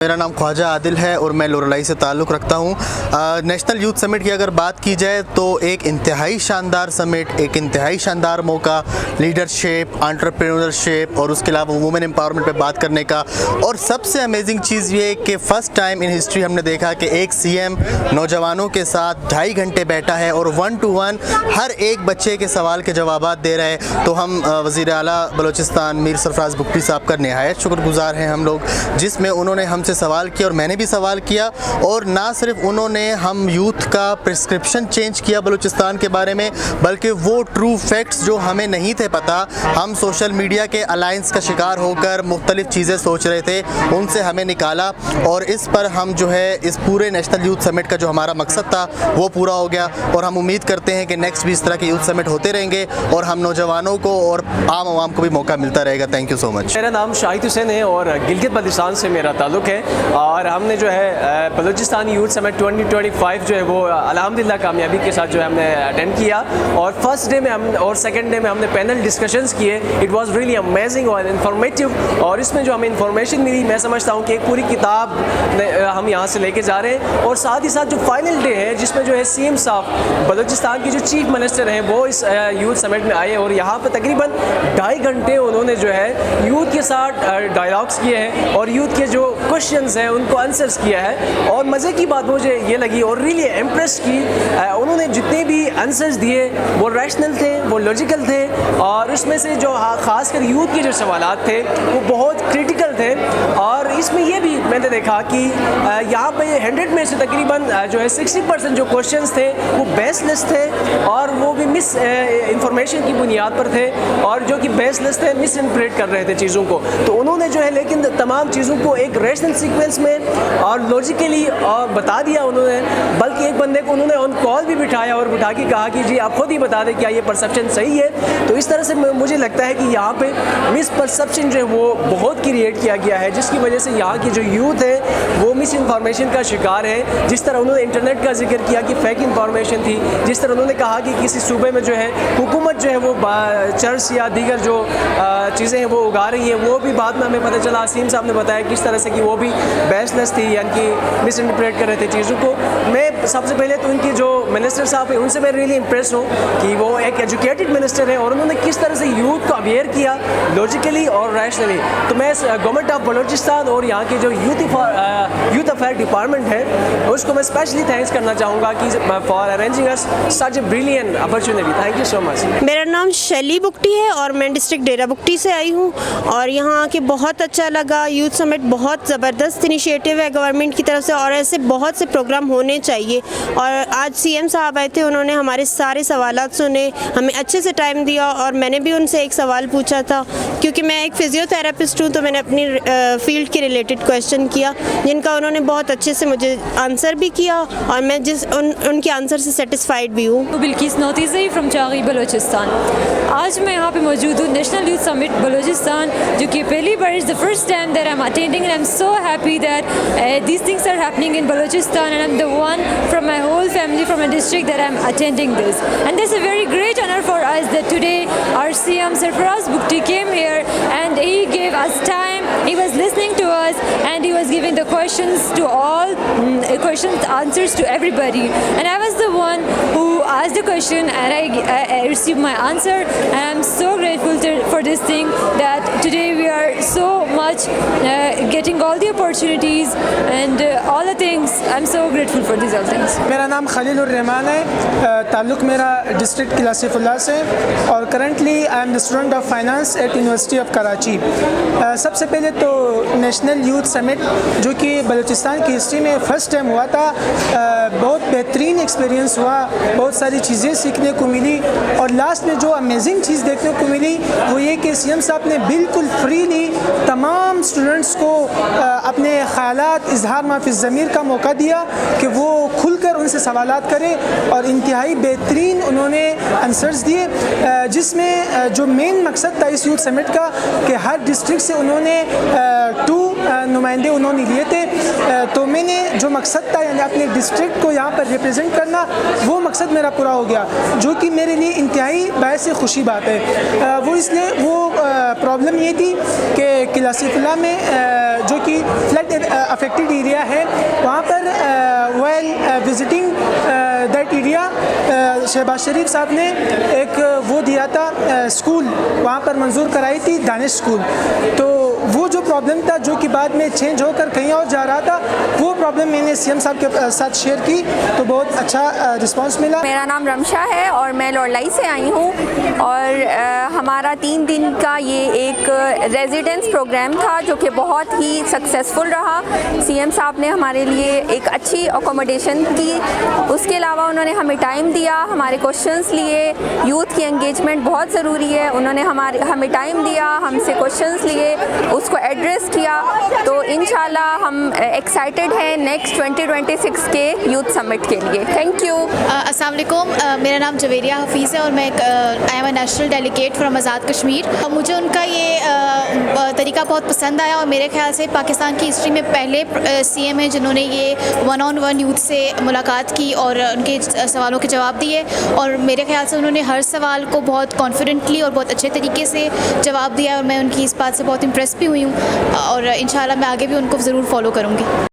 मेरा नाम ख्वाजा आदिल है और मैं लोरलाई से ताल्लुक़ रखता हूँ। नेशनल यूथ समिट की अगर बात की जाए तो एक इंतहाई शानदार समिट, एक इंतहाई शानदार मौका लीडरशिप, एंटरप्रेन्योरशिप और उसके अलावा वुमेन एम्पावरमेंट पे बात करने का। और सबसे अमेजिंग चीज़ ये कि फ़र्स्ट टाइम इन हिस्ट्री हमने देखा कि एक सीएम नौजवानों के साथ 2.5 घंटे बैठा है और 1 to 1 हर एक बच्चे के सवाल के जवाबात दे रहे हैं। तो हम वज़ीर आला बलूचिस्तान मीर सरफराज बुगटी साहब का नहायत शुक्रगुज़ार हैं हम लोग, जिसमें उन्होंने हमसे सवाल किया और मैंने भी सवाल किया। और ना सिर्फ उन्होंने हम यूथ का प्रिस्क्रिप्शन चेंज किया बलूचिस्तान के बारे में, बल्कि वो ट्रू फैक्ट्स जो हमें नहीं थे पता, हम सोशल मीडिया के अलायंस का शिकार होकर मुख्तलिफ चीज़ें सोच रहे थे, उनसे हमें निकाला। और इस पर हम जो है इस पूरे नेशनल यूथ समिट का जो हमारा मकसद था वो पूरा हो गया। और हम उम्मीद करते हैं कि नेक्स्ट भी इस तरह के यूथ समिट होते रहेंगे और हम नौजवानों को और आम आवाम को भी मौका मिलता रहेगा। Thank you so much. मेरा नाम शाहिद हुसैन है और गिलगित बल्तिस्तान से मेरा ताल्लुक़ है और हमने जो है बलूचिस्तान यूथ समिट 2025 जो है वो अल्हम्दुलिल्लाह कामयाबी के साथ जो है हमने अटेंड किया। और फर्स्ट डे में हम और सेकंड डे में हमने पैनल डिस्कशंस किए। इट वाज रियली अमेजिंग और इन्फॉर्मेटिव। और इसमें जो हमें इन्फॉर्मेशन मिली, मैं समझता हूँ कि एक पूरी किताब हम यहाँ से लेके जा रहे हैं। और साथ ही साथ जो फाइनल डे है जिसमें जो है सीएम साहब बलूचिस्तान की जो चीफ मिनिस्टर हैं वो इस यूथ समिट में आए और यहाँ पर तकरीबन 2.5 घंटे उन्होंने जो है यूथ के साथ डायलॉग्स किए हैं और यूथ के जो क्वेश्चंस हैं उनको आंसर्स किया है। और मज़े की बात मुझे ये लगी और रियली इम्प्रेस की, उन्होंने जितने भी आंसर्स दिए वो रैशनल थे, वो लॉजिकल थे। और उसमें से जो ख़ासकर यूथ के जो सवालात थे वो बहुत क्रिटिकल थे। और इसमें ये भी मैंने देखा कि यहाँ पे 100 में से तकरीबन जो है 60% जो क्वेश्चंस थे वो बेसलेस थे और वो भी मिस इंफॉर्मेशन की बुनियाद पर थे और जो कि बेसलेस थे, मिस इंटरप्रेट कर रहे थे चीज़ों को। तो उन्होंने जो है लेकिन तमाम चीज़ों को एक रैशनल सीक्वेंस में और लॉजिकली और बता दिया उन्होंने। बल्कि एक बंदे को उन्होंने ऑन कॉल भी बिठाया और बिठा के कहा कि जी आप खुद ही बता दें क्या ये परसेप्शन सही है। तो इस तरह से मुझे लगता है कि यहाँ पे मिस परसेप्शन जो है वो बहुत क्रिएट किया गया है, जिसकी वजह से यहाँ की जो यूथ है वो मिस इन्फॉर्मेशन का शिकार है। जिस तरह उन्होंने इंटरनेट का जिक्र किया कि फेक इन्फॉर्मेशन थी, जिस तरह उन्होंने कहा कि किसी सूबे में जो है हुकूमत जो है वो चर्च या दीगर जो चीज़ें हैं वो उगा रही हैं, वो भी बाद में हमें पता चला, असीम साहब ने बताया किस तरह से कि वो भी बेसलेस थी, यानी कि मिस इंटरप्रेट कर रहे थे चीज़ों को। मैं सबसे पहले तो उनके जो मिनिस्टर साहब हैं उनसे मैं रियली इंप्रेस हूँ कि वो एक एजुकेटेड मिनिस्टर हैं और उन्होंने किस तरह से यूथ को अवेयर किया लॉजिकली और रैशनली। तो मैं गवर्नमेंट ऑफ बलूचिस्तान और यहाँ के जो यूथ अफेयर डिपार्टमेंट है उसको मैं स्पेशली थैंक्स करना चाहूँगा कि for arranging us such a brilliant opportunity. Thank you so much. मेरा नाम शैली बुगटी है और मैं डिस्ट्रिक्ट डेरा बुगटी से आई हूँ और यहाँ आके बहुत अच्छा लगा। यूथ समिट बहुत ज़बरदस्त इनिशिएटिव है गवर्नमेंट की तरफ से और ऐसे बहुत से प्रोग्राम होने चाहिए। और आज सीएम साहब आए थे, उन्होंने हमारे सारे सवालात सुने, हमें अच्छे से टाइम दिया। और मैंने भी उनसे एक सवाल पूछा था क्योंकि मैं एक फिजियोथेरेपिस्ट हूँ, तो मैंने अपनी फील्ड के रिलेटेड क्वेश्चन किया जिनका उन्होंने बहुत अच्छे से मुझे आंसर भी किया और मैं उनके आंसर से सेटिस्फाइड भी हूँ। बिल्किस नौतीज़ई फ्रॉम चागी बलूचिस्तान। आज मैं यहाँ पे मौजूद हूँ नेशनल यूथ समिट बलूचिस्तान, जो कि पहली बार is the first time that I am attending and I am so happy that these things are happening in Balochistan and I'm the one from my whole family from my district that I'm attending this. And this is a very great honor for us that today our CM Sarfaraz Bukti came here and he gave us time, he was listening to us and he was giving the questions to all, answers to everybody. And I was the one who asked the question and I received my answer and I'm so grateful for this thing that today we are so much getting all the opportunities and all the things. I'm so grateful for these all things. मेरा नाम खलील उर रहमान है, ताल्लुक़ मेरा district Killa Saifullah से और currently I am the student of finance at university of Karachi. सबसे पहले तो नेशनल यूथ समिट जो कि बलूचिस्तान की हिस्ट्री में फ़र्स्ट टाइम हुआ था, बहुत बेहतरीन एक्सपीरियंस हुआ, बहुत सारी चीज़ें सीखने को मिली। और लास्ट में जो अमेजिंग चीज़ देखने को मिली वो ये कि सीएम साहब ने बिल्कुल फ्रीली तमाम स्टूडेंट्स को अपने ख़यालात इजहार माफ़ी ज़मीर का मौका दिया कि वो खुलकर उनसे सवालात करें और इंतहाई बेहतरीन उन्होंने आंसर्स दिए, जिसमें जो मेन मकसद था इस यूथ समिट का कि हर डिस्ट्रिक्ट से उन्होंने 2 नुमाइंदे उन्होंने लिए थे। तो मैंने जो मकसद था यानी अपने डिस्ट्रिक्ट को यहाँ पर रिप्रेजेंट करना, वो मकसद मेरा पूरा हो गया, जो कि मेरे लिए इंतहाई बायस खुशी बात है। वो इसलिए वो प्रॉब्लम ये थी कि किला सैफुल्लाह में जो कि फ्लड अफेक्टेड एरिया है, वहाँ पर while visiting that area Shahbaz Sharif साहब ने एक वो दिया था स्कूल, वहाँ पर मंजूर कराई थी दानिश स्कूल। तो वो जो प्रॉब्लम था जो कि बाद में चेंज होकर कहीं और जा रहा था, वो प्रॉब्लम मैंने सीएम साहब के साथ शेयर की, तो बहुत अच्छा रिस्पांस मिला। मेरा नाम रमशा है और मैं लोरलाई से आई हूँ और हमारा 3 दिन का ये एक रेजिडेंस प्रोग्राम था जो कि बहुत ही सक्सेसफुल रहा। सीएम साहब ने हमारे लिए एक अच्छी अकोमोडेशन की, उसके अलावा उन्होंने हमें टाइम दिया, हमारे क्वेश्चंस लिए। यूथ की एंगेजमेंट बहुत ज़रूरी है, उन्होंने हमें टाइम दिया, हमसे क्वेश्चंस लिए, उसको एड्रेस किया। तो इंशाल्लाह हम एक्साइटेड हैं नेक्स्ट 2026 के यूथ समिट के लिए। Thank you. अस्सलाम वालेकुम, मेरा नाम जवेरिया हफीज़ है और मैं I am a national delegate from Azad Kashmir. मुझे उनका ये तरीका बहुत पसंद आया और मेरे ख्याल से पाकिस्तान की हिस्ट्री में पहले सीएम हैं जिन्होंने ये 1-on-1 यूथ से मुलाकात की और उनके सवालों के जवाब दिए, और मेरे ख्याल से उन्होंने हर सवाल को बहुत कॉन्फिडेंटली और बहुत अच्छे तरीके से जवाब दिया और मैं उनकी इस बात से बहुत इम्प्रेस भी हुई हूँ और इंशाल्लाह मैं आगे भी उनको ज़रूर फॉलो करूँगी।